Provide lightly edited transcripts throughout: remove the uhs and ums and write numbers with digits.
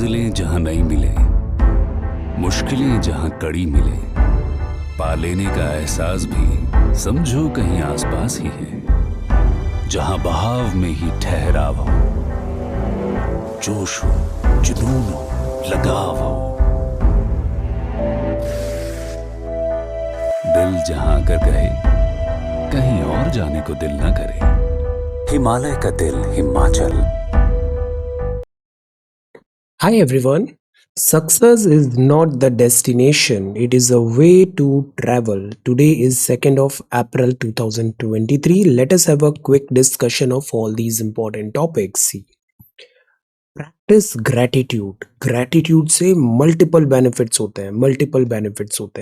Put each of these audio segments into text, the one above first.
मंजिलें जहां नहीं मिले, मुश्किलें जहां कड़ी मिले, पा लेने का एहसास भी समझो कहीं आसपास ही है। जहां बहाव में ही ठहराव हो, जोश हो, जुनून हो, लगाव हो, दिल जहां अगर कहे कहीं और जाने को दिल ना करे। हिमालय का दिल Himachal. Hi everyone. Success is not the destination, it is a way to travel. Today is 2nd of April 2023. Let us have a quick discussion of all these important topics. See, practice gratitude. Gratitude से multiple benefits होते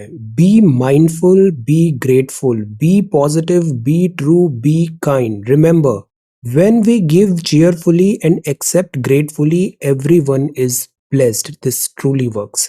हैं. Be mindful, be grateful, be positive, be true, be kind. Remember, when we give cheerfully and accept gratefully, everyone is blessed. This truly works.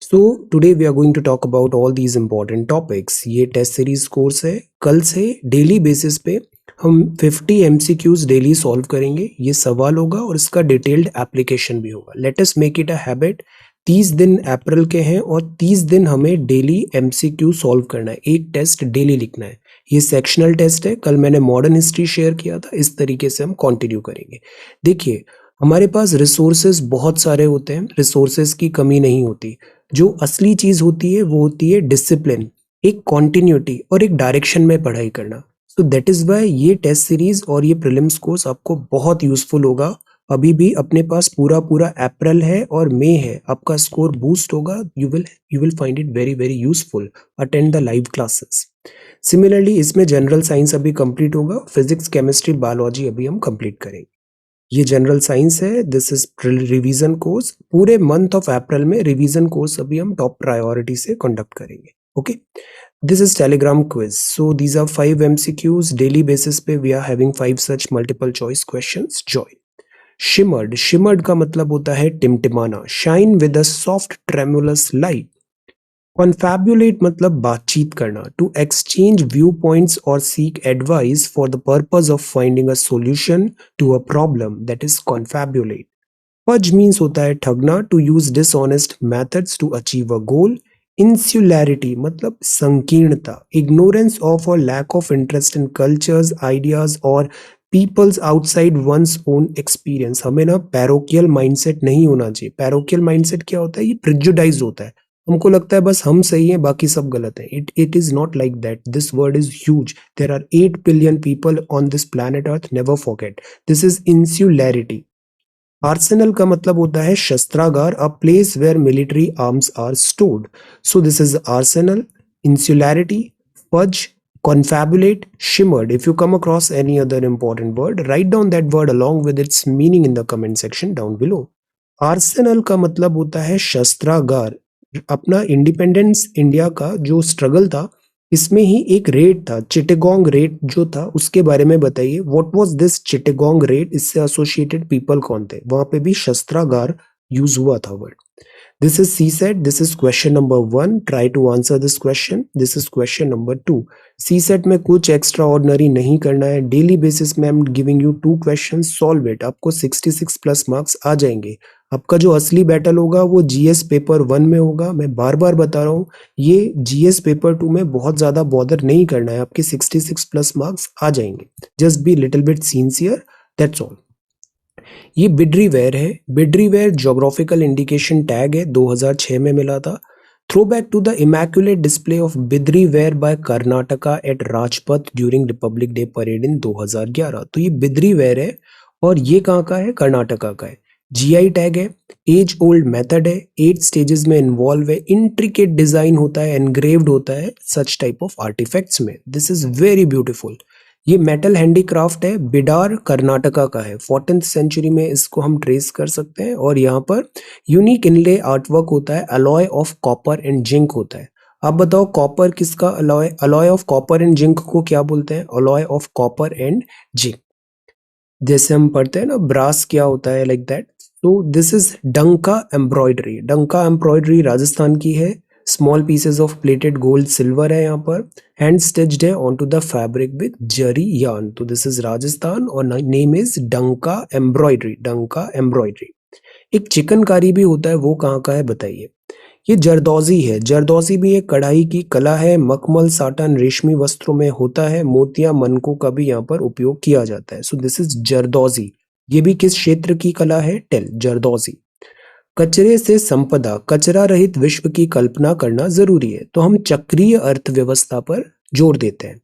So today we are going to talk about all these important topics. ये test series course है. कल से daily basis पे हम 50 MCQs daily solve करेंगे. ये सवाल होगा और इसका डिटेल्ड एप्लीकेशन भी होगा. Let us make it a habit. 30 दिन अप्रैल के हैं और 30 दिन हमें डेली MCQ सॉल्व करना है. एक टेस्ट डेली लिखना है. ये सेक्शनल टेस्ट है. कल मैंने मॉडर्न हिस्ट्री शेयर किया था. इस तरीके से हम कंटिन्यू करेंगे. देखिए, हमारे पास रिसोर्सेज बहुत सारे होते हैं. रिसोर्सेज की कमी नहीं होती. जो असली चीज होती है वो होती है डिसिप्लिन, एक कॉन्टिन्यूटी और एक डायरेक्शन में पढ़ाई करना. सो दैट इज वाई ये टेस्ट सीरीज और ये प्रीलिम्स कोर्स आपको बहुत यूजफुल होगा. अभी भी अपने पास पूरा अप्रैल है और मई है. आपका स्कोर बूस्ट होगा. You will find it very very useful. Attend the live classes. Similarly इसमें जनरल साइंस अभी कंप्लीट होगा. फिजिक्स, केमिस्ट्री, बायोलॉजी अभी हम कंप्लीट करेंगे. ये जनरल साइंस है. This is revision course. पूरे मंथ ऑफ अप्रैल में रिवीजन कोर्स अभी हम टॉप प्रायोरिटी से कंडक्ट करेंगे. Okay, this is Telegram quiz. So these are 5 MCQs daily basis पे. We are having 5 such multiple choice questions. Join. Shimmered का मतलब होता है टिमटिमाना. Shine with a soft tremulous light. Confabulate मतलब बातचीत करना. टू एक्सचेंज व्यू पॉइंट्स और seek advice for the purpose of finding a solution to a problem, that is confabulate. Fudge means होता है ठगना. To use dishonest methods to achieve a goal. Insularity मतलब संकीर्णता. Ignorance of और lack of interest in cultures, ideas और peoples outside one's own experience. हमें ना parochial mindset नहीं होना चाहिए. पैरोकियल माइंडसेट क्या होता है? ये प्रिजुडाइज होता है. हमको लगता है बस हम सही हैं, बाकी सब गलत है. It is not like that. This word is huge. There are 8 billion people on this planet Earth. Never forget. This is insularity. Arsenal का मतलब होता है शस्त्रागार. A place where military arms are stored. So this is arsenal. Insularity, fudge, confabulate, shimmered. If you come across any other important word, write down that word along with its meaning in the comment section down below. Arsenal का मतलब होता है शस्त्रागार. अपना independence India का जो struggle था, इसमें ही एक रेड था, चिटेगोंग रेड जो था, उसके बारे में बताइए. What was this Chittagong raid? इससे एसोसिएटेड पीपल कौन थे? वहां पे भी शस्त्रागार यूज हुआ था word. This is CSET. This is question number 1. Try to answer this question. This is question number 2. CSET में कुछ एक्स्ट्रा ऑर्डिनरी नहीं करना है. डेली बेसिस में I am giving you 2 questions. Solve it. आपको 66 प्लस मार्क्स आ जाएंगे. आपका जो असली बैटल होगा वो GS पेपर 1 में होगा. मैं बार बार बता रहा हूँ, ये GS पेपर 2 में बहुत ज्यादा बॉदर नहीं करना है. आपके 66 प्लस मार्क्स आ जाएंगे. Just be little bit sincere, that's all. ये बिड्रीवेयर है. बिड्रीवेयर ज्योग्राफिकल इंडिकेशन टैग है. 2006 में मिला था. Throw back to the immaculate display of bidriware by Karnataka at Rajpath during Republic Day parade in 2011. तो ये बिद्रीवेयर है और ये कहाँ का है? कर्नाटका का है. GI टैग है. एज ओल्ड मेथड है. 8 स्टेजेस में इन्वॉल्व है. इंट्रिकेट डिजाइन होता है, एनग्रेव्ड होता है सच टाइप ऑफ आर्टिफैक्ट्स में. This is very beautiful. ये मेटल हैंडीक्राफ्ट है. बिडार कर्नाटका का है. 14th सेंचुरी में इसको हम ट्रेस कर सकते हैं. और यहाँ पर यूनिक इनले आर्टवर्क होता है. Alloy of copper and zinc होता है. आप बताओ कॉपर किसका alloy? Alloy of copper and zinc को क्या बोलते हैं? Alloy of copper and zinc. जैसे हम पढ़ते हैं ना ब्रास क्या होता है, लाइक दैट. तो this is danka embroidery. Danka embroidery Rajasthan की है. Small pieces of plated gold silver है. यहाँ पर हैंड स्टिच्ड है on to the fabric with zari yarn. तो दिस इज राजस्थान और name is danka embroidery. Danka embroidery. एक चिकनकारी भी होता है, वो कहाँ का है बताइए। ये जरदौजी है। जरदौजी भी एक कढ़ाई की कला है। मखमल साटन रेशमी वस्त्रों में होता है। मोतिया मनकों का भी यहाँ पर उपयोग किया जाता है। So this is zardozi. ये भी किस क्षेत्र की कला है? टेल जरदौजी। कचरे से संपदा, कचरा रहित विश्व की कल्पना करना जरूरी है, तो हम चक्रीय अर्थव्यवस्था पर जोर देते हैं।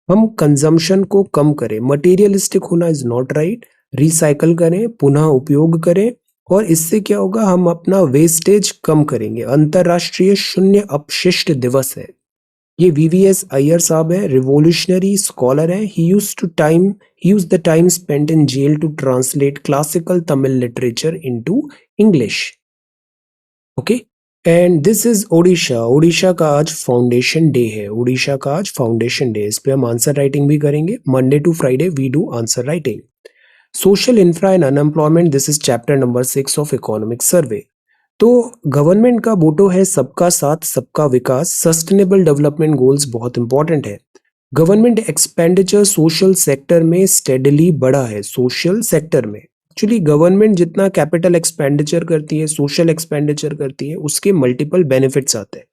हम कंजम्पशन को कम करें, मटेरियलिस्टिक होना इज नॉट राइट। रिसाइकल करें, पुनः उपयोग करें, और इससे क्या होगा, हम अपना वेस्टेज कम करेंगे। अंतरराष्ट्रीय शून्य अपशिष्ट दिवस है। ये वीवीएस अय्यर साहब है, रिवोल्यूशनरी स्कॉलर है। He used the time spent in jail to translate classical Tamil literature into English. Okay, and this is Odisha. Odisha का आज फाउंडेशन डे है। ओडिशा का आज फाउंडेशन डे। इस पे हम आंसर राइटिंग भी करेंगे। Monday to Friday we do answer writing. Social infra and unemployment, this is chapter number 6 of economic survey. तो गवर्नमेंट का मोटो है सबका साथ सबका विकास। सस्टेनेबल डेवलपमेंट गोल्स बहुत इंपॉर्टेंट है। गवर्नमेंट एक्सपेंडिचर सोशल सेक्टर में स्टेडली बढ़ा है। सोशल सेक्टर में एक्चुअली गवर्नमेंट जितना कैपिटल एक्सपेंडिचर करती है, सोशल एक्सपेंडिचर करती है, उसके मल्टीपल बेनिफिट्स आते हैं।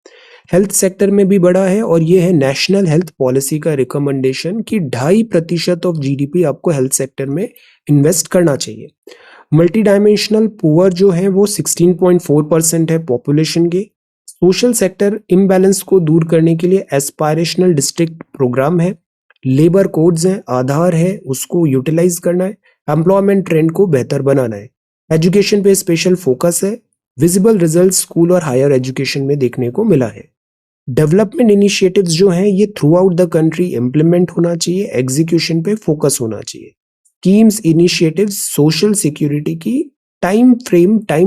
हेल्थ सेक्टर में भी बढ़ा है, और ये है नेशनल हेल्थ पॉलिसी का रिकमेंडेशन कि 2.5% ऑफ जीडीपी आपको हेल्थ सेक्टर में इन्वेस्ट करना चाहिए। मल्टी डायमेंशनल पुअर जो है वो 16.4% है पॉपुलेशन के। सोशल सेक्टर इम्बैलेंस को दूर करने के लिए एस्पायरेशनल डिस्ट्रिक्ट प्रोग्राम है। लेबर कोड्स हैं, आधार है, उसको यूटिलाइज करना है। एम्प्लॉयमेंट ट्रेंड को बेहतर बनाना है। एजुकेशन पे स्पेशल फोकस है। विजिबल रिजल्ट स्कूल और हायर एजुकेशन में देखने को मिला है। डेवलपमेंट इनिशिएटिव्स जो हैं ये through out the country implement होना चाहिए। एग्जीक्यूशन पे फोकस होना चाहिए। स्कीम्स, इनिशिएटिव्स, सोशल सिक्योरिटी की टाइम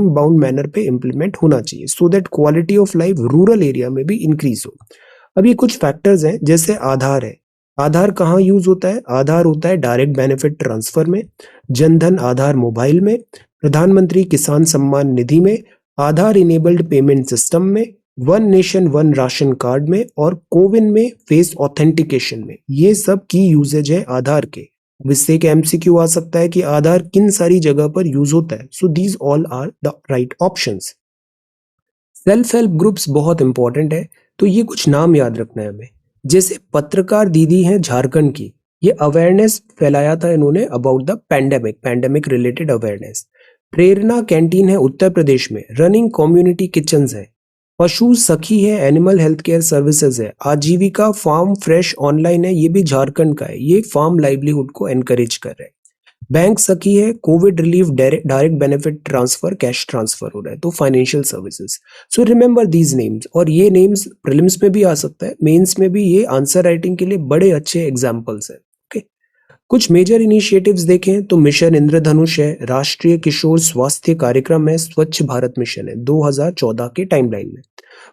बाउंड मैनर पे इम्प्लीमेंट होना चाहिए, so that quality of life rural area में भी इंक्रीज हो। अब ये कुछ फैक्टर्स हैं, जैसे आधार है। आधार कहाँ यूज होता है? आधार होता है डायरेक्ट बेनिफिट ट्रांसफर में, जनधन आधार मोबाइल में, प्रधानमंत्री किसान सम्मान निधि में, आधार इनेबल्ड पेमेंट सिस्टम में, one nation one ration card में, और कोविन में फेस ऑथेंटिकेशन में। ये सब की यूजेज है आधार के। इससे एक एमसीक्यू आ सकता है कि आधार किन सारी जगह पर यूज होता है। So these all are the right options. Self help groups बहुत इंपॉर्टेंट है, तो ये कुछ नाम याद रखना है हमें। जैसे पत्रकार दीदी हैं झारखंड की, ये अवेयरनेस फैलाया था इन्होंने about the pandemic related awareness. Prerna canteen है उत्तर प्रदेश में। रनिंग कम्युनिटी किचन्स है। पशु सखी है, एनिमल हेल्थ केयर सर्विसेज है। आजीविका फार्म फ्रेश ऑनलाइन है, ये भी झारखंड का है। ये फार्म लाइवलीहुड को एनकरेज कर रहे हैं। बैंक सखी है, Covid relief direct benefit transfer, cash transfer हो रहा है, तो financial services. So remember these names, और ये नेम्स प्रीलिम्स में भी आ सकता है, मेंस में भी। ये आंसर राइटिंग के लिए बड़े अच्छे एग्जांपल्स है। ओके, कुछ मेजर इनिशिएटिव्स देखें तो मिशन इंद्रधनुष है, राष्ट्रीय किशोर स्वास्थ्य कार्यक्रम है, स्वच्छ भारत मिशन है 2014 के टाइमलाइन में।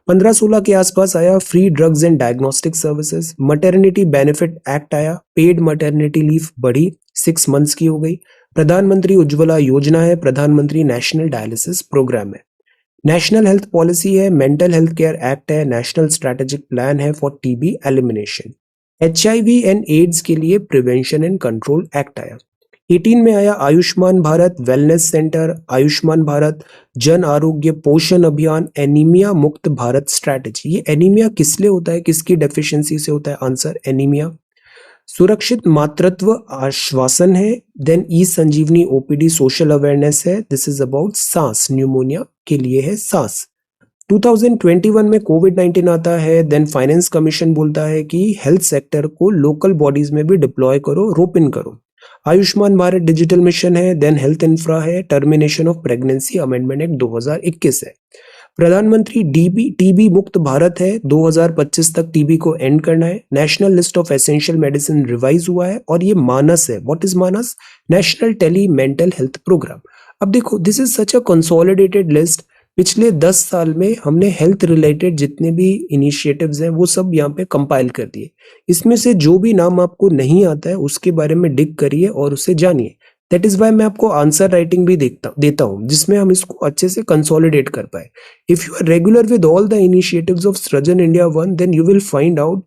15-16 के आसपास आया free drugs and diagnostic services. Maternity benefit act आया, पेड मैटरनिटी लीव बढ़ी, 6 मंथ्स की हो गई। प्रधानमंत्री उज्ज्वला योजना है, प्रधानमंत्री नेशनल डायलिसिस प्रोग्राम है। नेशनल हेल्थ पॉलिसी है, मेंटल हेल्थ केयर एक्ट है, नेशनल स्ट्रेटेजिक प्लान है for TB elimination. HIV and AIDS के लिए प्रिवेंशन एंड कंट्रोल एक्ट आया। 18 में आया आयुष्मान भारत वेलनेस सेंटर, आयुष्मान भारत जन आरोग्य पोषण अभियान, एनीमिया मुक्त भारत स्ट्रैटेजी। ये एनीमिया किस लिए होता है, किसकी डेफिशिएंसी से होता है? Answer anaemia. सुरक्षित मातृत्व आश्वासन है। देन ई संजीवनी OPD सोशल अवेयरनेस है। दिस इज अबाउट सांस, न्यूमोनिया के लिए है सांस। 2021 में कोविड-19 आता है। देन फाइनेंस कमीशन बोलता है कि हेल्थ सेक्टर को लोकल बॉडीज में भी डिप्लॉय करो, रोप इन करो। आयुष्मान भारत डिजिटल मिशन है। देन हेल्थ इंफ्रा है। Termination of pregnancy amendment act 2021 है। प्रधानमंत्री टीबी मुक्त भारत है, 2025 तक टीबी को एंड करना है। National list of essential medicine revise हुआ है, और ये मानस है। What is Manas? National tele mental health program. अब देखो, this is such a consolidated list. पिछले 10 साल में हमने हेल्थ रिलेटेड जितने भी इनिशिएटिव्स हैं वो सब यहाँ पे कंपाइल कर दिए। इसमें से जो भी नाम आपको नहीं आता है उसके बारे में डिग करिए और उसे जानिए। दैट इज वाई मैं आपको आंसर राइटिंग भी देता हूँ, जिसमें हम इसको अच्छे से कंसोलिडेट कर पाए। If you are regular with all the initiatives of Srijan India 1, then you will find out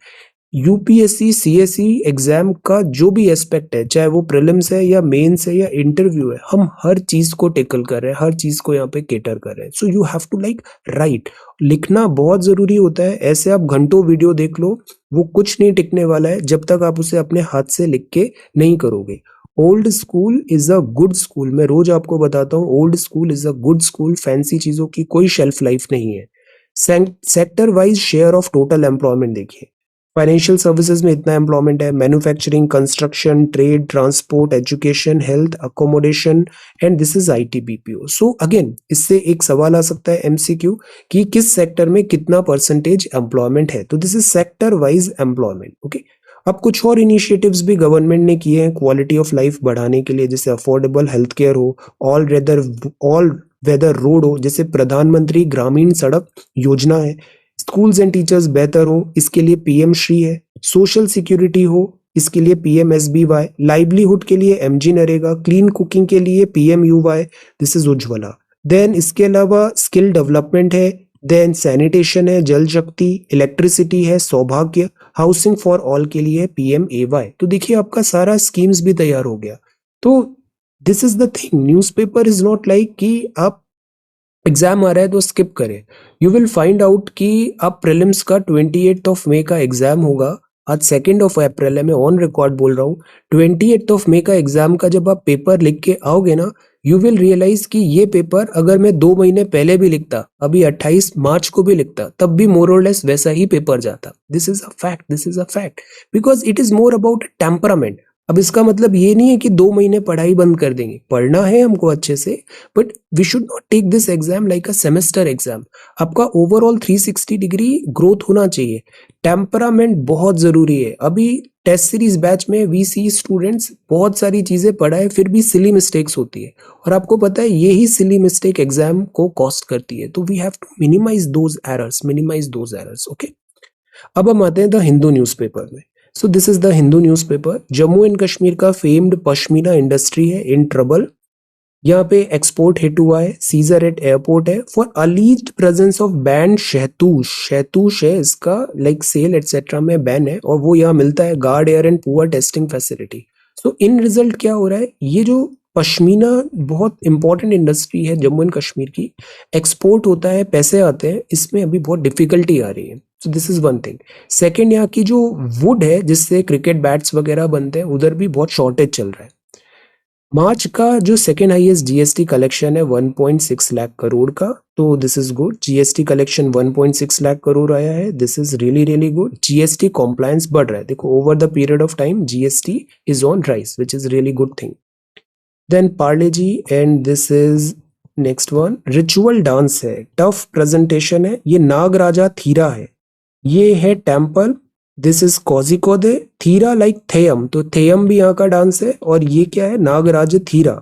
UPSC CSC exam का जो भी एस्पेक्ट है, चाहे वो प्रीलिम्स है या मेंस है या इंटरव्यू है, हम हर चीज को टेकल कर रहे हैं, हर चीज को यहाँ पे केटर कर रहे हैं. So you have to like write. लिखना बहुत जरूरी होता है. ऐसे आप घंटों वीडियो देख लो, वो कुछ नहीं टिकने वाला है जब तक आप उसे अपने हाथ से लिख के नहीं करोगे. Old school is a good school. मैं रोज आपको बताता हूँ, old school is a good school. Fancy चीजों की कोई शेल्फ लाइफ नहीं है. Sector wise share of total employment देखिए. फाइनेंशियल सर्विसेज में इतना एम्प्लॉयमेंट है, manufacturing, construction, trade, transport, education, health, accommodation, and this is IT BPO. So again इससे एक सवाल आ सकता है एमसीक्यू कि किस सेक्टर में कितना परसेंटेज एम्प्लॉयमेंट है. तो this is sector wise employment. Okay. अब कुछ और इनिशिएटिव्स भी गवर्नमेंट ने किए हैं क्वालिटी ऑफ लाइफ बढ़ाने के लिए, जैसे अफोर्डेबल हेल्थ केयर हो, ऑल वेदर रोड हो, जैसे प्रधानमंत्री ग्रामीण सड़क योजना है. स्कूल्स एंड टीचर्स बेहतर हो, इसके लिए पीएम श्री है. सोशल सिक्योरिटी हो, इसके लिए पीएमएसबीवाई. लाइवलीहुड के लिए एमजी नरेगा. क्लीन कुकिंग के लिए PMUY. This is Ujjwala. Then इसके अलावा स्किल डेवलपमेंट है. देन सैनिटेशन है, जल शक्ति, इलेक्ट्रिसिटी है, सौभाग्य, हाउसिंग फॉर ऑल के लिए पीएमएवाई. तो देखिए आपका सारा स्कीम्स भी तैयार हो गया. तो this is the thing. Newspaper is not like कि आप एग्जाम आ रहा है तो स्किप करें. यू विल फाइंड आउट कि अब प्रीलिम्स का 28 मई का एग्जाम होगा. आज 2 अप्रैल है, मैं ऑन रिकॉर्ड बोल रहा हूँ. 28 मई का एग्जाम का जब आप पेपर लिख के आओगे ना, यू विल रियलाइज कि ये पेपर अगर मैं 2 महीने पहले भी लिखता, अभी 28 मार्च को भी लिखता, तब भी मोर और लेस वैसा ही पेपर जाता. This is a fact. This is a fact because it is more about temperament. अब इसका मतलब ये नहीं है कि 2 महीने पढ़ाई बंद कर देंगे. पढ़ना है हमको अच्छे से, but we should not take this exam like a semester exam. आपका ओवरऑल 360 डिग्री ग्रोथ होना चाहिए. टेम्परामेंट बहुत जरूरी है. अभी टेस्ट सीरीज बैच में वी सी स्टूडेंट्स बहुत सारी चीजें पढ़ाए, फिर भी सिली मिस्टेक्स होती है, और आपको पता है यही सिली मिस्टेक एग्जाम को कॉस्ट करती है. तो we have to minimise those errors. Okay. अब हम आते हैं द हिंदू न्यूज़पेपर में. So this is the Hindu newspaper. Jammu and Kashmir का फेम्ड पश्मीना इंडस्ट्री है इन ट्रबल. यहाँ पे एक्सपोर्ट हिट हुआ है. सीजर एट एयरपोर्ट है फॉर अलीज्ड प्रेजेंस ऑफ बैंड शहतूश. शहतूश है इसका लाइक सेल एटसेट्रा में बैन है, और वो यहाँ मिलता है guard air and poor testing facility. So in result क्या हो रहा है, ये जो पश्मीना बहुत इंपॉर्टेंट इंडस्ट्री है जम्मू एंड कश्मीर की, एक्सपोर्ट होता है, पैसे आते हैं, इसमें अभी बहुत डिफिकल्टी आ रही है. So this is one thing. Second, यहाँ की जो वुड है जिससे क्रिकेट बैट्स वगैरह बनते हैं, उधर भी बहुत शॉर्टेज चल रहा है. मार्च का जो सेकेंड हाईएस्ट जीएसटी कलेक्शन है 1.6 लाख करोड़ का. तो this is good. GST collection 1.6 lakh crore आया है. This is really really good. GST compliance बढ़ रहा है. देखो over the period of time GST is on rise, which is really good thing. Then Parle G, and this is next one. Ritual dance है, tough presentation है. ये नागराजा थीरा है, ये है temple. This is Kozhikode. Thira like Theyyam, तो थेयम भी यहाँ का डांस है. और ये क्या है, नागराज थीरा.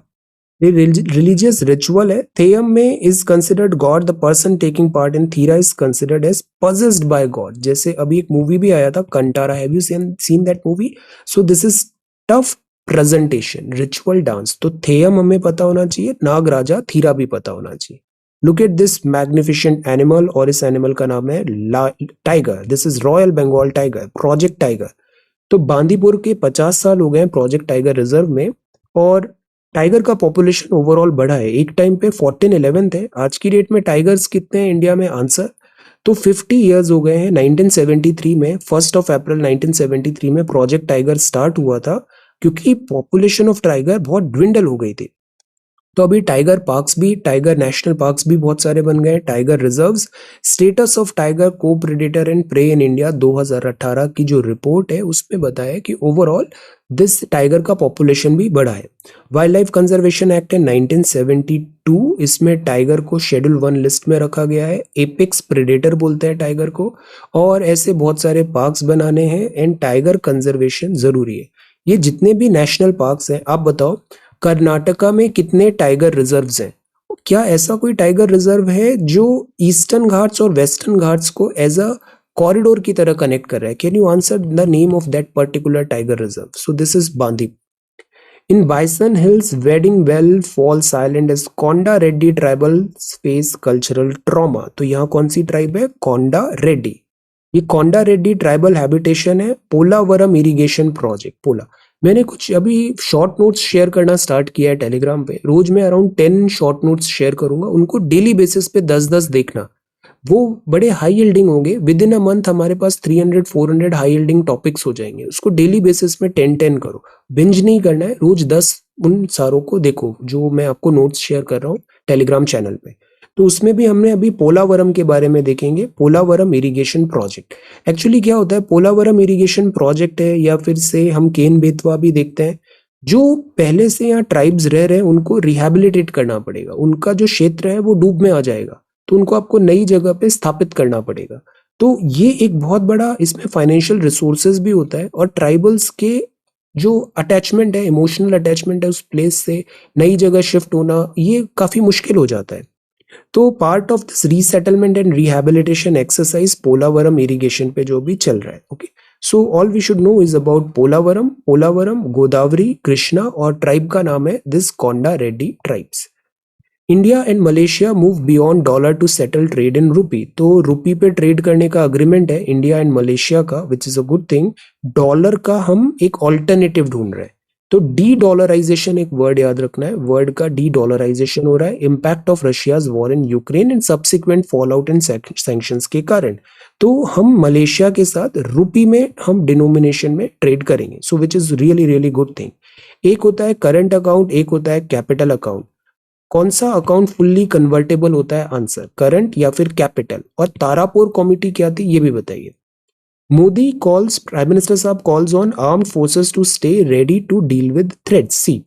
ये रिलीजियस रिचुअल है. थेयम में is considered god. The person taking part in Thira is considered as possessed by god. जैसे अभी एक मूवी भी आया था Kantara. Have you seen that movie? So this is tough presentation, ritual dance. तो थेयम हमें पता होना चाहिए, नागराजा थीरा भी पता होना चाहिए. Look at this magnificent animal, और इस एनिमल का नाम है tiger. This is royal Bengal tiger, project tiger. तो बांदीपुर के 50 साल हो गए प्रोजेक्ट टाइगर रिजर्व में, और टाइगर का पॉपुलेशन ओवरऑल बढ़ा है. एक टाइम पे 1411 थे. आज की डेट में टाइगर्स कितने हैं इंडिया में? आंसर तो 50 ईयर्स हो गए हैं. 1973 में 1 अप्रैल 1973 में प्रोजेक्ट टाइगर स्टार्ट हुआ था, क्योंकि पॉपुलेशन ऑफ टाइगर बहुत ड्विंडल हो गई थी. तो अभी टाइगर पार्क्स भी, टाइगर नेशनल पार्क्स भी बहुत सारे बन गए. Tiger reserves. Status of tiger को predator and prey in India 2018 की जो रिपोर्ट है उसमें बताया कि ओवरऑल दिस टाइगर का पॉपुलेशन भी बढ़ा है. वाइल्ड लाइफ कंजर्वेशन एक्ट है 1972, इसमें टाइगर को शेड्यूल 1 लिस्ट में रखा गया है. एपेक्स प्रेडेटर बोलते हैं टाइगर को. और ऐसे बहुत सारे पार्क्स बनाने हैं, एंड टाइगर कंजर्वेशन जरूरी है. ये जितने भी नेशनल पार्क्स हैं, आप बताओ कर्नाटका में कितने टाइगर रिजर्व्स हैं? क्या ऐसा कोई टाइगर रिजर्व है जो ईस्टर्न घाट्स और वेस्टर्न घाट्स को एज अ कॉरिडोर की तरह कनेक्ट कर रहा है? Can you answer the name of that particular tiger reserve? So this is Bandipur. In bison hills wedding well fall silent as Konda Reddy tribal face cultural trauma. तो यहाँ कौन सी ट्राइब है? कोंडा रेड्डी. ये कोंडा रेड्डी ट्राइबल हैबिटेशन है, पोलावरम इरिगेशन प्रोजेक्ट। पोला, मैंने कुछ अभी शॉर्ट नोट्स शेयर करना स्टार्ट किया है टेलीग्राम पे। रोज मैं अराउंड 10 शॉर्ट नोट्स शेयर करूंगा, उनको डेली बेसिस पे 10-10 देखना। वो बड़े हाई यील्डिंग होंगे। विद इन अ मंथ हमारे पास 300-400 हाई यील्डिंग टॉपिक्स हो जाएंगे। उसको डेली बेसिस में 10-10 करो, बिंज नहीं करना है। रोज 10 उन सारों को देखो जो मैं आपको नोट्स शेयर कर रहा हूँ टेलीग्राम चैनल पे। तो उसमें भी हमने अभी पोलावरम के बारे में देखेंगे, पोलावरम इरिगेशन प्रोजेक्ट। एक्चुअली क्या होता है, पोलावरम इरिगेशन प्रोजेक्ट है, या फिर से हम केन बेतवा भी देखते हैं। जो पहले से यहाँ ट्राइब्स रह रहे हैं उनको रिहेबिलिटेट करना पड़ेगा, उनका जो क्षेत्र है वो डूब में आ जाएगा, तो उनको आपको नई जगह पे स्थापित करना पड़ेगा। तो ये एक बहुत बड़ा इसमें फाइनेंशियल रिसोर्सेज भी होता है, और ट्राइबल्स के जो अटैचमेंट है, इमोशनल अटैचमेंट है उस प्लेस से, नई जगह शिफ्ट होना ये काफी मुश्किल हो जाता है। तो part of this resettlement and rehabilitation exercise Polavaram irrigation पे जो भी चल रहा है। Okay, so all we should know is about Polavaram. Polavaram, Godavari, Krishna, और ट्राइब का नाम है this Konda Reddy tribes. India and Malaysia move beyond dollar to settle trade in rupee. तो रूपी पे ट्रेड करने का अग्रीमेंट है इंडिया एंड मलेशिया का, which is a good thing. Dollar का हम एक ऑल्टरनेटिव ढूंढ रहे हैं। तो डी डॉलराइजेशन एक वर्ड याद रखना है, वर्ड का डी डॉलराइजेशन हो रहा है impact of Russia's war in Ukraine and subsequent fall out and sanctions के कारण। तो हम मलेशिया के साथ रूपी में हम डिनोमिनेशन में ट्रेड करेंगे, so which is really really good thing. एक होता है करंट अकाउंट, एक होता है कैपिटल अकाउंट। कौन सा अकाउंट फुल्ली कन्वर्टेबल होता है? आंसर करंट या फिर कैपिटल। और तारापुर कमेटी क्या थी ये भी बताइए। मोदी कॉल्स, प्राइम मिनिस्टर साहब calls on armed forces to stay ready to deal with threats. See,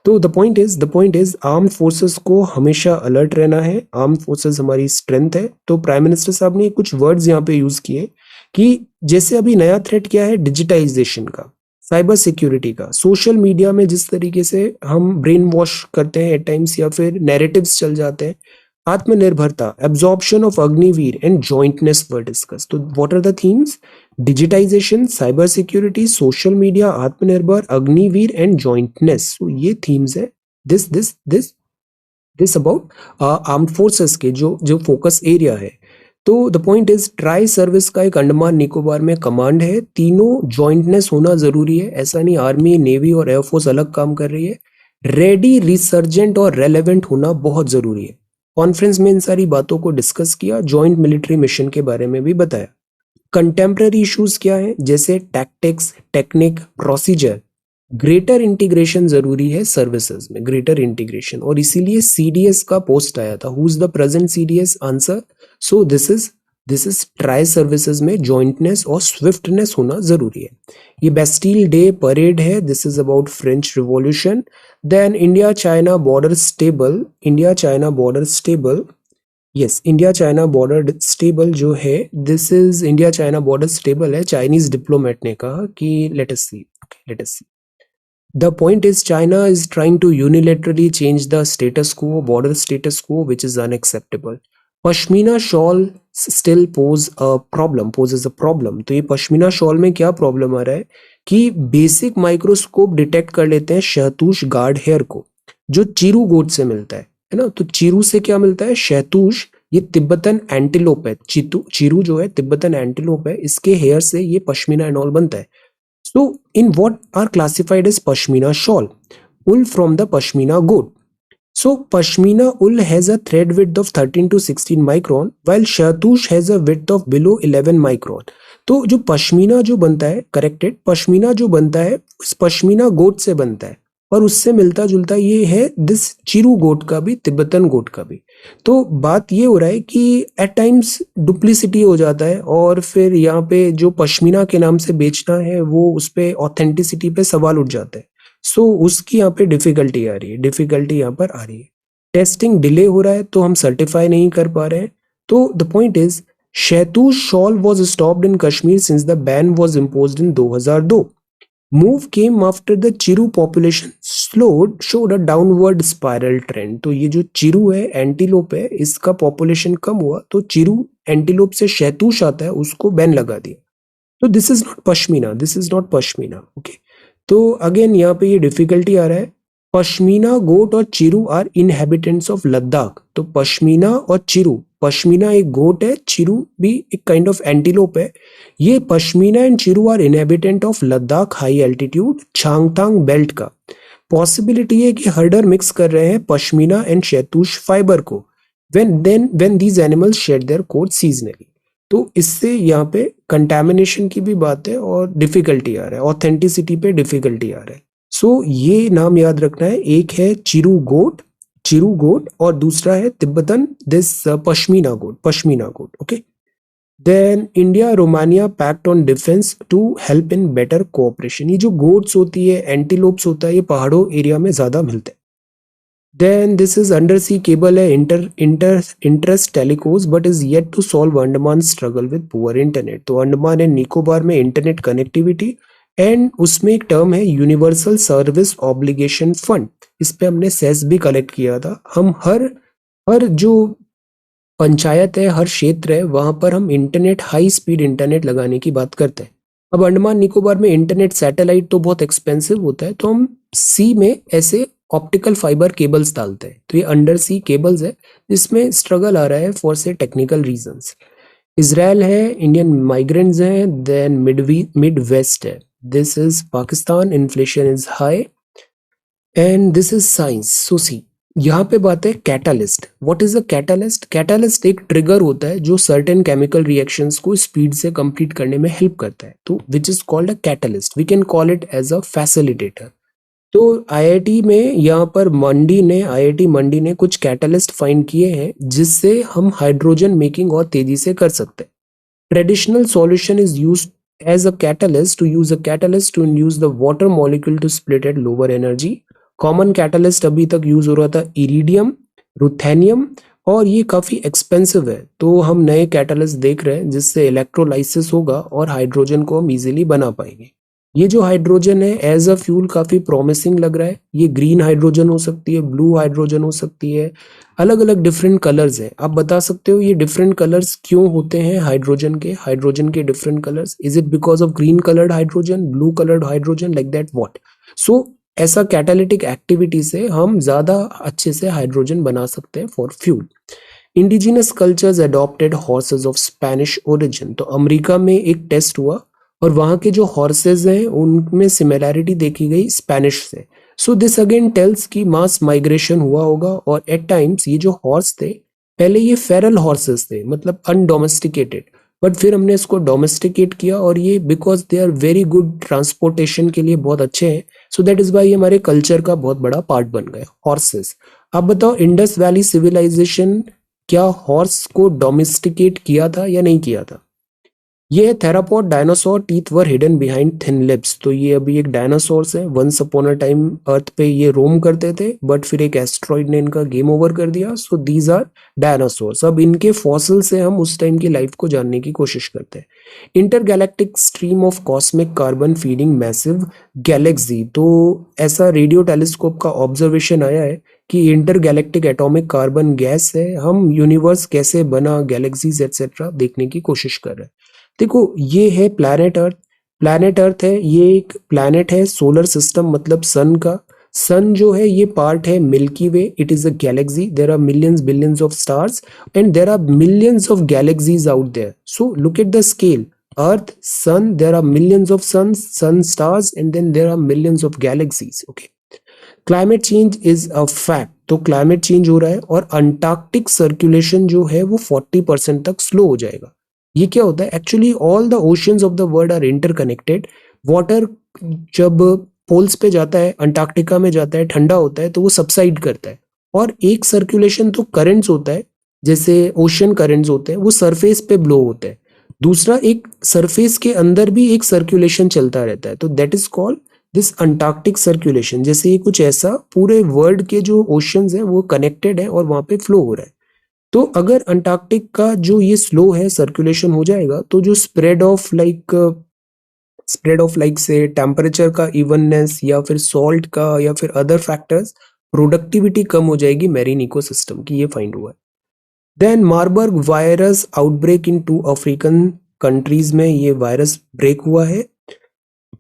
तो the point is armed forces को हमेशा अलर्ट रहना है। आर्म्ड फोर्सेस हमारी स्ट्रेंथ है। तो प्राइम मिनिस्टर साहब ने कुछ वर्ड्स यहाँ पे यूज किए कि जैसे अभी नया थ्रेट क्या है, डिजिटाइजेशन का, साइबर सिक्योरिटी का, सोशल मीडिया में जिस तरीके से हम ब्रेन वॉश करते हैं एट टाइम्स, या फिर नैरेटिव्स चल जाते हैं, आत्मनिर्भरता, absorption of Agniveer and jointness were discuss. तो what are the themes? Digitization, cyber security, social media, आत्मनिर्भर, अग्निवीर एंड जॉइंटनेस। तो ये थीम्स है दिस अबाउट आर्म्ड फोर्सेस के जो जो फोकस एरिया है। तो the point is tri service का एक अंडमान निकोबार में कमांड है। तीनों जॉइंटनेस होना जरूरी है, ऐसा नहीं आर्मी, नेवी और एयरफोर्स अलग काम कर रही है। रेडी, रिसर्जेंट और रेलेवेंट होना बहुत जरूरी है। कॉन्फ्रेंस में इन सारी बातों को डिस्कस किया, जॉइंट मिलिट्री मिशन के बारे में भी बताया। कंटेम्प्रेरी इश्यूज क्या है, जैसे tactics, technique, procedure. Greater integration जरूरी है सर्विसेज में, ग्रेटर इंटीग्रेशन, और इसीलिए सीडीएस का पोस्ट आया था। Who is the present CDS? Answer, so this is tri services में जॉइंटनेस और स्विफ्टनेस होना जरूरी है। ये बेस्टील डे परेड है, this is about French revolution. Then India China border stable, India China border stable, yes, India China border stable जो है, this is India China border stable है। चाइनीज डिप्लोमेट ने कहा कि let us see. The point is China is trying to unilaterally change the status quo, border status quo, which is unacceptable. Pashmina shawl still poses a problem. तो ये pashmina shawl में क्या problem आ रहा है कि बेसिक माइक्रोस्कोप डिटेक्ट कर लेते हैं शहतूश गार्ड हेयर को, जो चीरू गोट से मिलता है ना। तो चीरू से क्या मिलता है? शहतूश। ये तिब्बतन एंटीलोप है, चीरू जो है तिब्बतन एंटीलोप है, इसके हेयर से ये पश्मीना एंड ऑल बनता है। So, in what are classified as pashmina shawl? Wool from the pashmina goat. So, pashmina wool has a thread width of 13 to 16 micron, while shahtush has a width of below 11 micron. तो जो पश्मीना जो बनता है, corrected, pashmina जो बनता है उस पश्मीना गोट से बनता है, और उससे मिलता जुलता ये है दिस चिरू गोट का भी, तिब्बतन गोट का भी। तो बात ये हो रहा है कि एट टाइम्स डुप्लीसिटी हो जाता है, और फिर यहाँ पे जो पश्मीना के नाम से बेचना है वो उस पर ऑथेंटिसिटी पे सवाल उठ जाता है। सो उसकी यहाँ पे डिफिकल्टी आ रही है, डिफिकल्टी यहाँ पर आ रही है। टेस्टिंग डिले हो रहा है तो हम सर्टिफाई नहीं कर पा रहे हैं। तो the point is shahtoosh shawl was stopped in Kashmir since the ban was imposed in 2002. Move came after the Chiru population showed a downward spiral trend. तो ये जो चिरू है, एंटीलोप है, इसका पॉपुलेशन कम हुआ तो चिरू एंटीलोप से शहतूश आता है, उसको बैन लगा दिया। तो this is not pashmina, this is not pashmina. Okay, तो अगेन यहाँ पे ये डिफिकल्टी आ रहा है। पश्मीना गोट और चिरू आर इनहेबिटेंट्स ऑफ लद्दाख। तो पश्मीना और चिरू, पश्मीना एक गोट है, चिरू भी एक काइंड ऑफ एंटीलोप है। ये pashmina and chiru are inhabitant of Ladakh high altitude Changthang belt का। पॉसिबिलिटी है कि हर्डर मिक्स कर रहे हैं पश्मीना एंड शैतूश फाइबर को when these animals shed their coat seasonally। तो इससे यहाँ पे कंटेमिनेशन की भी बात है और डिफिकल्टी आ रहा है, ऑथेंटिसिटी पे डिफिकल्टी आ रहा है। सो ये नाम याद रखना है, एक है चिरू गोट और दूसरा है Tibetan this pashmina goat. Okay, then India Romania pact on defence to help in better cooperation. ये जो गोट्स होती है, एंटीलोप्स होता है, ये पहाड़ों एरिया में ज्यादा मिलते हैं। Then this is undersea cable है interest telecos but is yet to solve Andaman struggle with poor internet. तो अंडमान एंड निकोबार में इंटरनेट कनेक्टिविटी एंड उसमें एक टर्म है यूनिवर्सल सर्विस ऑब्लिगेशन फंड। इस पे हमने सेस भी कलेक्ट किया था। हम हर जो पंचायत है, हर क्षेत्र है, वहां पर हम इंटरनेट, हाई स्पीड इंटरनेट लगाने की बात करते हैं। अब अंडमान निकोबार में इंटरनेट सैटेलाइट तो बहुत एक्सपेंसिव होता है, तो हम सी में ऐसे ऑप्टिकल फाइबर केबल्स डालते हैं। तो ये अंडर सी केबल्स है, जिसमें स्ट्रगल आ रहा है for say technical reasons. Israel है, इंडियन माइग्रेंट्स हैं, देन मिड वेस्ट है, this is Pakistan, inflation is high and this is science. So see यहाँ पे बात है catalyst. What is a catalyst? Catalyst एक ट्रिगर होता है जो सर्टेन केमिकल रिएक्शंस को स्पीड से कंप्लीट करने में हेल्प करता है, तो which is called a catalyst. We can call it as a facilitator. तो आईआईटी में यहाँ पर आईआईटी मंडी ने कुछ कैटालिस्ट फाइंड किए हैं जिससे हम हाइड्रोजन मेकिंग और तेजी से कर सकते हैं। Traditional solution is used as a catalyst to induce the water molecule to split at lower energy। Common catalyst अभी तक यूज हो रहा था इरिडियम, रुथेनियम, और ये काफी एक्सपेंसिव है। तो हम नए कैटालिस्ट देख रहे हैं जिससे इलेक्ट्रोलाइसिस होगा और हाइड्रोजन को हम इजीली बना पाएंगे। ये जो हाइड्रोजन है एज अ फ्यूल काफी प्रॉमिसिंग लग रहा है। ये ग्रीन हाइड्रोजन हो सकती है, ब्लू हाइड्रोजन हो सकती है, अलग अलग डिफरेंट कलर्स हैं। आप बता सकते हो ये डिफरेंट कलर्स क्यों होते हैं हाइड्रोजन के different colours? Is it because of green coloured hydrogen, blue coloured hydrogen, like that what? So ऐसा कैटालिटिक एक्टिविटी से हम ज्यादा अच्छे से हाइड्रोजन बना सकते हैं for fuel. Indigenous cultures adopted horses of Spanish origin. तो अमेरिका में एक टेस्ट हुआ और वहां के जो हॉर्सेस हैं उनमें सिमिलैरिटी देखी गई स्पेनिश से। सो दिस अगेन टेल्स कि मास माइग्रेशन हुआ होगा और एट टाइम्स ये जो हॉर्स थे पहले ये फेरल हॉर्सेस थे, मतलब अनडोमेस्टिकेटेड, बट फिर हमने इसको डोमेस्टिकेट किया और ये because they are very good transportation के लिए बहुत अच्छे हैं। सो दैट इज वाई हमारे कल्चर का बहुत बड़ा पार्ट बन गए हॉर्सेस। अब बताओ इंडस वैली सिविलाइजेशन क्या हॉर्स को डोमेस्टिकेट किया था या नहीं किया था? ये है theropod dinosaur, teeth were hidden behind thin lips. तो ये अभी एक डायनासोर्स है, once upon a time earth पे ये रोम करते थे बट फिर एक एस्ट्रॉइड ने इनका गेम ओवर कर दिया। So these are dinosaurs. अब इनके फॉसिल से हम उस टाइम की लाइफ को जानने की कोशिश करते हैं। Intergalactic stream of cosmic carbon feeding massive Galaxy. तो ऐसा रेडियो टेलीस्कोप का ऑब्जर्वेशन आया है कि इंटरगैलेक्टिक एटॉमिक कार्बन गैस है। हम यूनिवर्स कैसे बना, गैलेक्सीज एक्सेट्रा देखने की कोशिश कर रहे हैं। देखो ये है प्लैनेट अर्थ। प्लैनेट अर्थ है, ये एक प्लैनेट है सोलर सिस्टम मतलब सन का। सन जो है ये पार्ट है Milky Way, it is a galaxy. There are millions billions of stars and there are millions of galaxies out there. So look at the scale, earth, sun, there are millions of sun stars and then there are millions of galaxies. Okay, climate change is a fact. तो climate change हो रहा है और Antarctic circulation जो है वो 40% तक slow हो जाएगा। ये क्या होता है? Actually all the oceans of the world are interconnected. Water जब पोल्स पे जाता है, अंटार्कटिका में जाता है, ठंडा होता है तो वो सबसाइड करता है और एक सर्कुलेशन तो करंट्स होता है, जैसे ओशियन करंट्स होते हैं, वो सरफेस पे ब्लो होते हैं। दूसरा एक सरफेस के अंदर भी एक सर्कुलेशन चलता रहता है, तो that is called this Antarctic circulation. जैसे ये कुछ ऐसा पूरे वर्ल्ड के जो ओशियंस हैं वो कनेक्टेड है और वहां पे फ्लो हो रहा है। तो अगर अंटार्कटिक का जो ये स्लो है सर्कुलेशन हो जाएगा तो जो स्प्रेड ऑफ लाइक से टेम्परेचर का इवननेस या फिर सॉल्ट का या फिर अदर फैक्टर्स, प्रोडक्टिविटी कम हो जाएगी मैरीन इकोसिस्टम की, ये फाइंड हुआ है। Then Marburg virus outbreak in 2 African countries में ये वायरस ब्रेक हुआ है।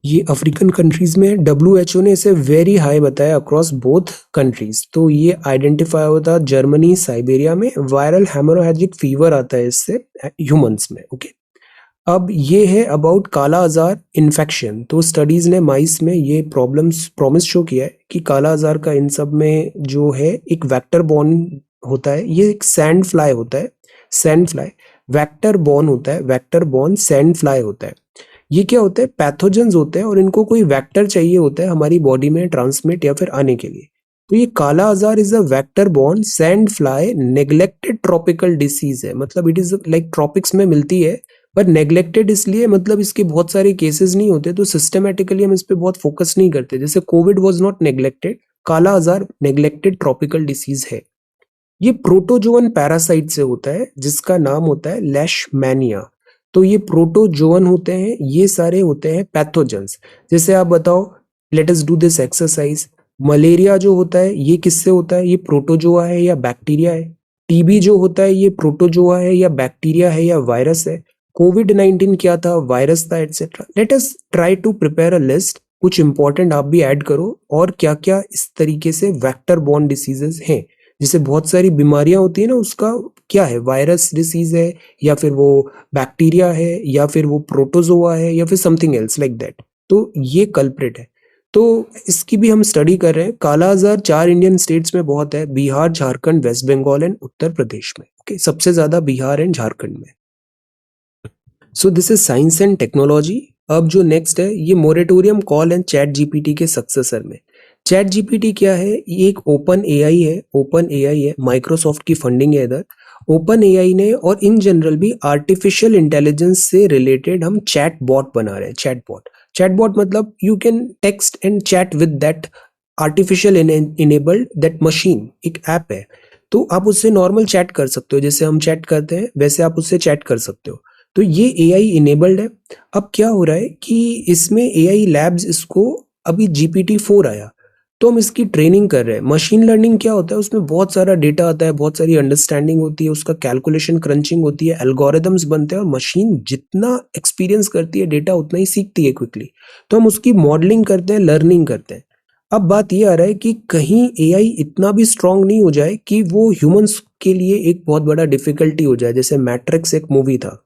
ये अफ्रीकन कंट्रीज में WHO ने इसे वेरी हाई बताया अक्रॉस बोथ कंट्रीज। तो ये आइडेंटिफाई होता जर्मनी साइबेरिया में, वायरल हेमोरेजिक फीवर आता है इससे ह्यूमंस में। ओके, अब ये है अबाउट काला आजार इन्फेक्शन। तो स्टडीज ने माइस में ये प्रॉब्लम्स प्रॉमिस शो किया है कि काला आजार का इन सब में जो है एक वेक्टर बॉर्न होता है। ये एक सैंड फ्लाई होता है, सैंड फ्लाई वेक्टर बॉर्न होता है, वेक्टर बॉर्न सैंड फ्लाई होता है। ये क्या होता है, पैथोजेंस होते हैं और इनको कोई वेक्टर चाहिए होता है हमारी बॉडी में ट्रांसमिट या फिर आने के लिए। तो ये काला आजार is a vector borne sand fly neglected tropical disease है। मतलब इट इज लाइक ट्रॉपिक्स में मिलती है पर नेग्लेक्टेड इसलिए, मतलब इसके बहुत सारे केसेस नहीं होते तो सिस्टमेटिकली हम इस पे बहुत फोकस नहीं करते। जैसे कोविड वाज नॉट नेग्लेक्टेड, काला आजार नेग्लेक्टेड ट्रॉपिकल डिसीज है। ये प्रोटोजोअन पैरासाइट से होता है जिसका नाम होता है लेशमैनिया। तो ये प्रोटोजोअन होते हैं, ये सारे होते हैं पैथोजेंस। जैसे आप बताओ, let us do this exercise. Malaria जो होता है ये किससे होता है, ये प्रोटोजोआ है या बैक्टीरिया है। टीबी जो होता है ये प्रोटोजोआ है या बैक्टीरिया है या वायरस है। कोविड-19 क्या था, वायरस था, et cetera. Let us try to prepare a list, कुछ इंपॉर्टेंट आप भी ऐड करो और क्या क्या इस तरीके से वेक्टर बॉर्न डिसीजेस हैं। जैसे बहुत सारी बीमारियां होती है ना, उसका क्या है, वायरस डिसीज है या फिर वो बैक्टीरिया है या फिर वो प्रोटोजोआ है या फिर समथिंग एल्स लाइक दैट। तो ये कल्प्रिट है। तो इसकी भी हम स्टडी कर रहे हैं। काला आजार 4 इंडियन स्टेट्स में बहुत है, बिहार, झारखंड, वेस्ट बंगाल एंड उत्तर प्रदेश में। ओके, सबसे ज्यादा बिहार एंड झारखंड में। So this is science and technology. अब जो नेक्स्ट है ये moratorium call and chat GPT के सक्सेसर में। चैट जीपीटी क्या है, ये एक ओपन एआई है, ओपन एआई है, माइक्रोसॉफ्ट की फंडिंग है इधर। ओपन एआई ने और इन जनरल भी आर्टिफिशियल इंटेलिजेंस से रिलेटेड हम चैट बॉट बना रहे हैं। चैट बॉट मतलब you can text and chat with that artificial enabled that machine, एक ऐप है। तो आप उससे नॉर्मल चैट कर सकते हो, जैसे हम चैट करते हैं वैसे आप उससे चैट कर सकते हो। तो ये एआई इनेबल्ड है। अब क्या हो रहा है कि इसमें एआई लैब्स, इसको अभी GPT-4 आया तो हम इसकी ट्रेनिंग कर रहे हैं। मशीन लर्निंग क्या होता है, उसमें बहुत सारा डेटा आता है, बहुत सारी अंडरस्टैंडिंग होती है, उसका कैलकुलेशन क्रंचिंग होती है, एल्गोरिदम्स बनते हैं और मशीन जितना एक्सपीरियंस करती है डेटा उतना ही सीखती है क्विकली। तो हम उसकी मॉडलिंग करते हैं, लर्निंग करते हैं। अब बात ये आ रहा है कि कहीं एआई इतना भी स्ट्रांग नहीं हो जाए कि वो ह्यूमंस के लिए एक बहुत बड़ा डिफिकल्टी हो जाए, जैसे मैट्रिक्स एक मूवी था।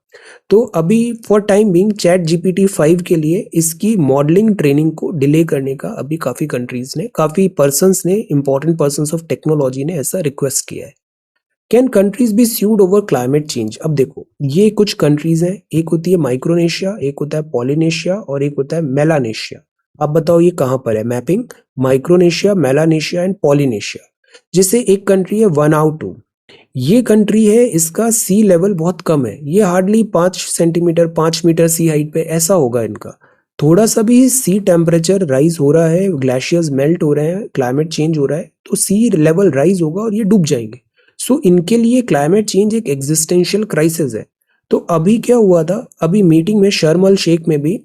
तो अभी for time being chat GPT-5 के लिए इसकी मॉडलिंग ट्रेनिंग को डिले करने का अभी काफी कंट्रीज ने, काफी पर्सन्स ने, इंपॉर्टेंट पर्सन्स ऑफ टेक्नोलॉजी ने ऐसा रिक्वेस्ट किया है। Can countries be sued over climate change. अब देखो, ये कुछ कंट्रीज हैं, एक होती है माइक्रोनेशिया, एक होता है पॉलिनेशिया और एक होता है मेलानेशिया। अब बताओ ये कहां पर है mapping, Micronesia, Melanesia and Polynesia. जैसे एक कंट्री है वनाउटू, ये कंट्री है, इसका सी लेवल बहुत कम है, ये हार्डली 5 सेंटीमीटर 5 मीटर सी हाइट पे ऐसा होगा इनका। थोड़ा सा भी सी टेम्परेचर राइज हो रहा है, ग्लेशियर्स मेल्ट हो रहे हैं, क्लाइमेट चेंज हो रहा है, तो सी लेवल राइज होगा और ये डूब जाएंगे। सो इनके लिए क्लाइमेट चेंज एक एग्जिस्टेंशियल क्राइसिस है। तो अभी क्या हुआ था, अभी मीटिंग में शर्म अल शेख में भी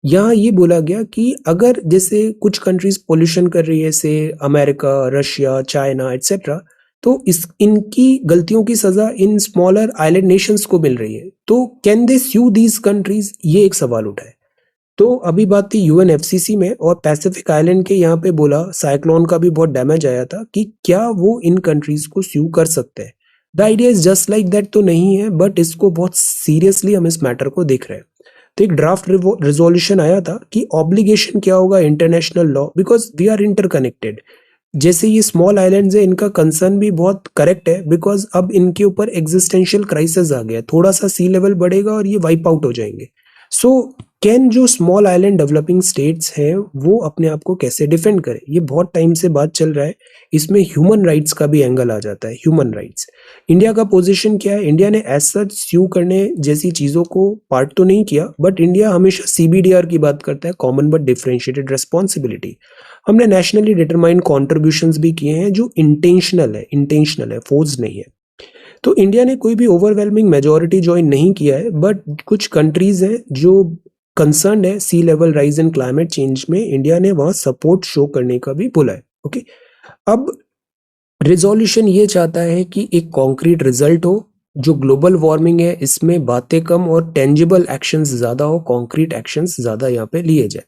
यहाँ ये बोला गया कि अगर जैसे कुछ कंट्रीज पोल्यूशन कर रही है, जैसे अमेरिका, रशिया, चाइना एटसेट्रा, तो इस इनकी गलतियों की सजा इन स्मॉलर आइलैंड नेशंस को मिल रही है। तो can they sue these countries, ये एक सवाल उठा है। तो अभी बात थी UNFCC में और पैसिफिक आइलैंड के यहाँ पे बोला, साइक्लोन का भी बहुत डैमेज आया था, कि क्या वो इन कंट्रीज को स्यू कर सकते हैं। The idea is just like that तो नहीं है, बट इसको बहुत सीरियसली हम इस मैटर को देख रहे हैं। तो एक ड्राफ्ट रिजोल्यूशन आया था कि ऑब्लिगेशन क्या होगा, international law, because we are interconnected. जैसे ये स्मॉल आइलैंड्स है, इनका कंसर्न भी बहुत करेक्ट है, बिकॉज अब इनके ऊपर एग्जिस्टेंशियल क्राइसिस आ गया, थोड़ा सा सी लेवल बढ़ेगा और ये वाइप आउट हो जाएंगे। सो कैन जो स्मॉल आइलैंड डेवलपिंग स्टेट्स हैं वो अपने आप को कैसे डिफेंड करें, ये बहुत टाइम से बात चल रहा है। इसमें ह्यूमन राइट्स का भी एंगल आ जाता है, ह्यूमन राइट्स। इंडिया का पोजीशन क्या है, इंडिया ने एज सच स्यू करने जैसी चीज़ों को पार्ट तो नहीं किया, बट इंडिया हमेशा CBDR की बात करता है, कॉमन बट डिफरेंशिएटेड रेस्पॉन्सिबिलिटी। हमने नेशनली डिटरमाइंड कॉन्ट्रीब्यूशंस भी किए हैं जो इंटेंशनल है, फोर्स नहीं है। तो इंडिया ने कोई भी ओवरवेलमिंग मेजोरिटी ज्वाइन नहीं किया है, बट कुछ कंट्रीज हैं जो कंसर्न है sea level rise and climate change में, इंडिया ने वहां सपोर्ट शो करने का भी बोला है। ओके, अब रिजोल्यूशन ये चाहता है कि एक कॉन्क्रीट रिजल्ट हो, जो ग्लोबल वार्मिंग है इसमें बातें कम और टेंजिबल एक्शंस ज्यादा हो, कॉन्क्रीट एक्शंस ज्यादा यहाँ पे लिए जाए।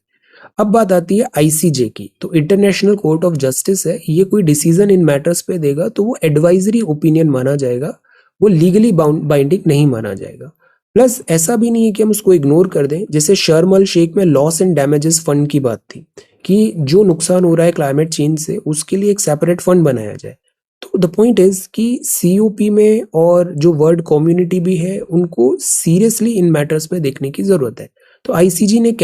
अब बात आती है आईसीजे की। तो इंटरनेशनल कोर्ट ऑफ जस्टिस है, ये कोई डिसीजन इन मैटर्स पे देगा तो वो एडवाइजरी ओपिनियन माना जाएगा, वो लीगली बाइंडिंग नहीं माना जाएगा। प्लस ऐसा भी नहीं है कि हम उसको इग्नोर कर दें। जैसे शर्म अल शेख में लॉस एंड डैमेजेस फंड की बात थी कि जो नुकसान हो रहा है क्लाइमेट चेंज से उसके लिए एक सेपरेट फंड बनाया जाए। तो द पॉइंट इज कि सीओपी में और जो वर्ल्ड कम्युनिटी भी है उनको सीरियसली इन मैटर्स में देखने की जरूरत है। तो आईसीजी ने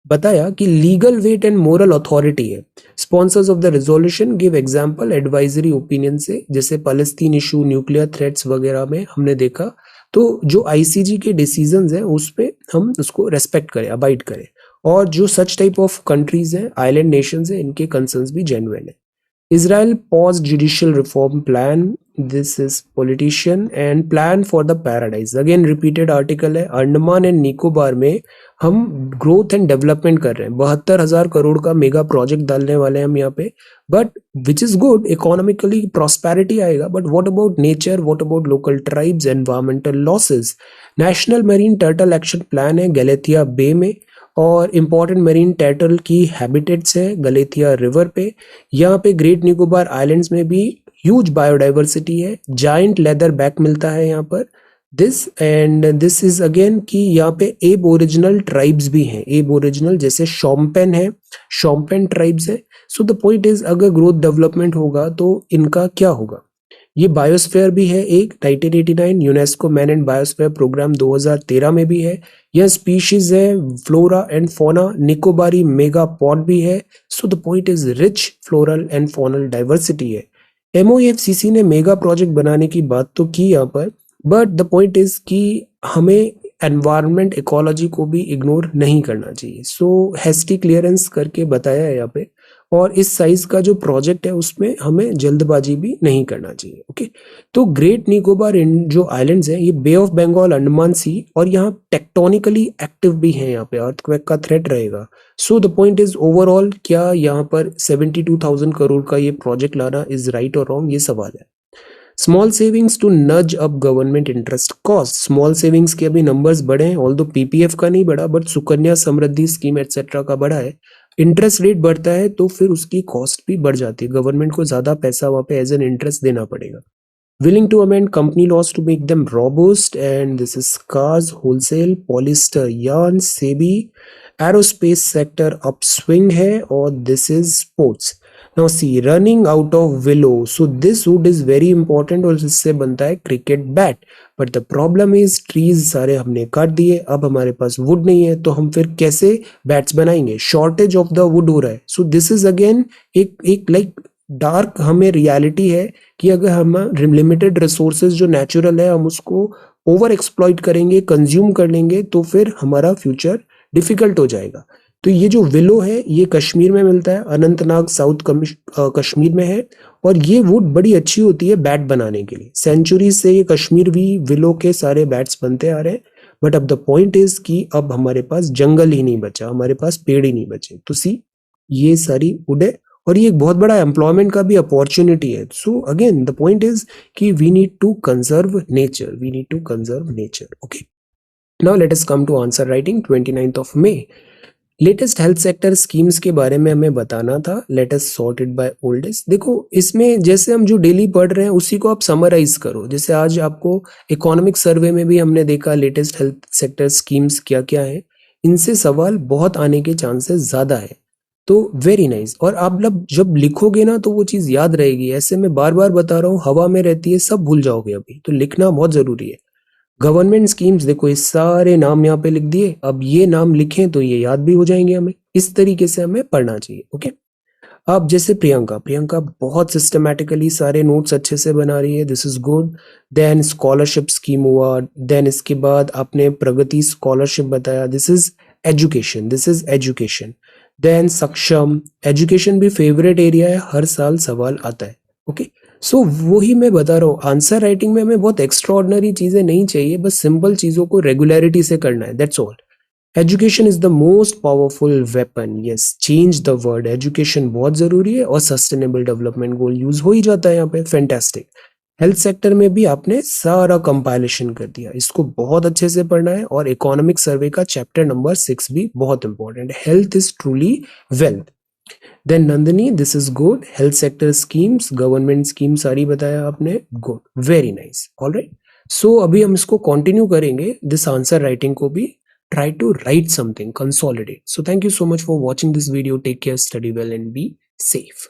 बताया कि legal weight and moral authority है। Sponsors of the resolution give example advisory opinion से, जैसे पैलेस्टीन इशू, न्यूक्लियर थ्रेट्स वगैरह में हमने देखा। तो जो आईसीजी के डिसीजंस हैं उस पे हम उसको रेस्पेक्ट करें, अबाइड करें। और जो सच टाइप ऑफ कंट्रीज हैं, आइलैंड नेशंस हैं, इनके कंसर्न्स भी जेन्युइन है। Israel paused judicial reform plan. This is politician and plan for the paradise. Again repeated article है। अंडमान एंड निकोबार में हम ग्रोथ एंड डेवलपमेंट कर रहे हैं, 72,000 करोड़ का मेगा प्रोजेक्ट डालने वाले हैं हम यहाँ पे। But which is good, economically prosperity आएगा। But what about nature, what about local tribes, environmental losses. National marine turtle action plan है गैलेथिया बे में, और इम्पॉर्टेंट मरीन टर्टल की हैबिटेट्स है गलेथिया रिवर पे। यहाँ पे ग्रेट निकोबार आइलैंड्स में भी ह्यूज बायोडाइवर्सिटी है, जाइंट लेदर बैक मिलता है यहाँ पर। दिस इज अगेन कि यहाँ पे एब ओरिजिनल ट्राइब्स भी हैं, एब ओरिजिनल जैसे शॉम्पेन है, शॉम्पेन ट्राइब्स है। सो द पॉइंट इज अगर ग्रोथ डेवलपमेंट होगा तो इनका क्या होगा। ये बायोस्फीयर भी है एक 1989 UNESCO man and biosphere program 2013 में भी है। यह स्पीशीज है flora and fauna, Nicobari mega pod भी है। So the point is rich floral and funnel diversity है। एमओएफसीसी ने मेगा प्रोजेक्ट बनाने की बात तो की यहाँ पर, बट द पॉइंट इज कि हमें एनवायरमेंट इकोलॉजी को भी इग्नोर नहीं करना चाहिए। सो हेस्टी क्लियरेंस करके बताया है यहाँ पे, और इस साइज का जो प्रोजेक्ट है उसमें हमें जल्दबाजी भी नहीं करना चाहिए। ओके, तो ग्रेट निकोबार जो आइलैंड्स हैं ये बे ऑफ बंगाल, अंडमान सी, और यहाँ टेक्टोनिकली एक्टिव भी हैं, यहाँ पे अर्थक्वेक का थ्रेट रहेगा। So the point is overall क्या यहाँ पर 72,000 करोड़ का ये प्रोजेक्ट लाना इज राइट और रॉन्ग, ये सवाल है। स्मॉल सेविंग्स टू नज up government interest cost. Small savings के अभी नंबर्स बढ़े हैं, ऑल्दो पीपीएफ का नहीं बढ़ा but Sukanya Samriddhi scheme etcetera का बढ़ा है। इंटरेस्ट रेट बढ़ता है तो फिर उसकी कॉस्ट भी बढ़ जाती है, गवर्नमेंट को ज्यादा पैसा वहां पे एज एन इंटरेस्ट देना पड़ेगा। Willing to amend company laws to make them robust, and this is cars, wholesale, polyester, yarn, SEBI, aerospace sector upswing है, और this is sports. Now see, running out of willow, so this wood is very important और इससे बनता है cricket bat. But the problem is trees सारे हमने काट दिए, अब हमारे पास वुड नहीं है, तो हम फिर कैसे बैट्स बनाएंगे। शॉर्टेज ऑफ द वुड हो रहा है। सो दिस इज अगेन एक लाइक डार्क हमें रियलिटी है कि अगर हम लिमिटेड रिसोर्सेज जो नेचुरल है हम उसको ओवर एक्सप्लॉइट करेंगे, कंज्यूम कर लेंगे, तो फिर हमारा फ्यूचर डिफिकल्ट हो जाएगा। तो ये जो विलो है ये कश्मीर में मिलता है, अनंतनाग साउथ कश्मीर में है, और ये वुड बड़ी अच्छी होती है बैट बनाने के लिए। सेंचुरी से ये कश्मीर भी विलो के सारे बैट्स बनते आ रहे हैं। बट अब द पॉइंट इज कि अब हमारे पास जंगल ही नहीं बचा, हमारे पास पेड़ ही नहीं बचे। तो सी ये सारी वुड है, और ये एक बहुत बड़ा एम्प्लॉयमेंट का भी अपॉर्चुनिटी है। So again the point is कि we need to conserve nature, we need to conserve nature. Okay, now let us come to answer writing 29th of May। Latest health sector schemes के बारे में हमें बताना था। Let us sort it by oldest. देखो इसमें जैसे हम जो डेली पढ़ रहे हैं उसी को आप समराइज करो। जैसे आज आपको इकोनॉमिक सर्वे में भी हमने देखा लेटेस्ट हेल्थ सेक्टर स्कीम्स क्या क्या है, इनसे सवाल बहुत आने के चांसेस ज्यादा है। तो वेरी नाइस। और आप जब लिखोगे ना तो वो चीज याद रहेगी। ऐसे मैं बार बार बता रहा हूँ, हवा में रहती है, सब भूल जाओगे अभी, तो लिखना बहुत जरूरी है। गवर्नमेंट स्कीम्स देखो, ये सारे नाम यहाँ पे लिख दिए, अब ये नाम लिखें तो ये याद भी हो जाएंगे हमें। इस तरीके से हमें पढ़ना चाहिए। ओके, अब जैसे प्रियंका बहुत सिस्टमैटिकली सारे नोट्स अच्छे से बना रही है, this is good. Then scholarship scheme हुआ, देन इसके बाद आपने प्रगति स्कॉलरशिप बताया, this is education, this is education. Then Saksham, education भी फेवरेट एरिया है, हर साल सवाल आता है। ओके, सो वही मैं बता रहा हूँ, आंसर राइटिंग में हमें बहुत एक्स्ट्राऑर्डिनरी चीजें नहीं चाहिए, बस सिंपल चीजों को रेगुलरिटी से करना है, that's all. Education is the most powerful weapon. Yes, change the word. Education बहुत जरूरी है, और सस्टेनेबल डेवलपमेंट गोल यूज हो ही जाता है यहाँ पे, फैंटास्टिक। हेल्थ सेक्टर में भी आपने सारा कंपाइलेशन कर दिया, इसको बहुत अच्छे से पढ़ना है। और इकोनॉमिक सर्वे का चैप्टर नंबर 6 भी बहुत इंपॉर्टेंट है। Health is truly wealth. Then Nandini, this is good. Health sector schemes, government scheme सारी बताया आपने, good, very nice, alright. So अभी हम इसको कंटिन्यू करेंगे, दिस आंसर राइटिंग को भी। Try to write something, consolidate. So thank you so much for watching this video. Take care, study well, and be safe.